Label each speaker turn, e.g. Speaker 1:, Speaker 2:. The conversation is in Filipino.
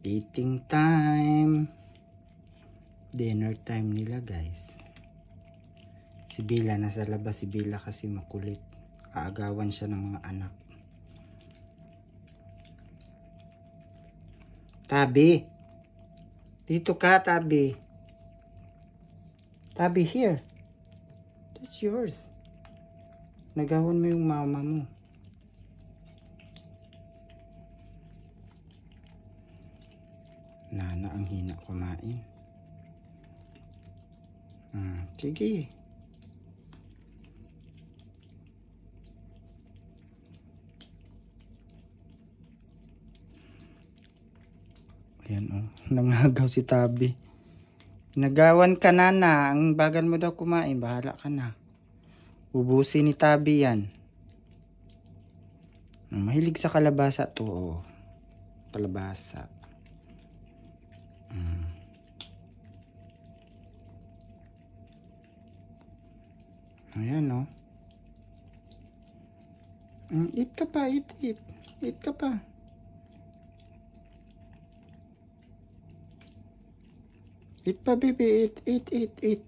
Speaker 1: Eating time. Dinner time nila, guys. Si Bila nasa labas. Si Bila kasi makulit. Aagawan siya ng mga anak. Tabi. Dito ka, Tabi. Tabi, here. That's yours. Nagawan mo yung mama mo. Nana ang hina kumain. Sige. Ayan oh. Nangagaw si Tabi. Nagawan ka, Nana. Ang bagal mo daw kumain. Bahala ka na. Ubusin ni Tabi yan. Mahilig sa kalabasa to. Oh. Kalabasa. Ayan o. Eat ka pa, eat. Eat ka pa. Eat pa, baby, eat.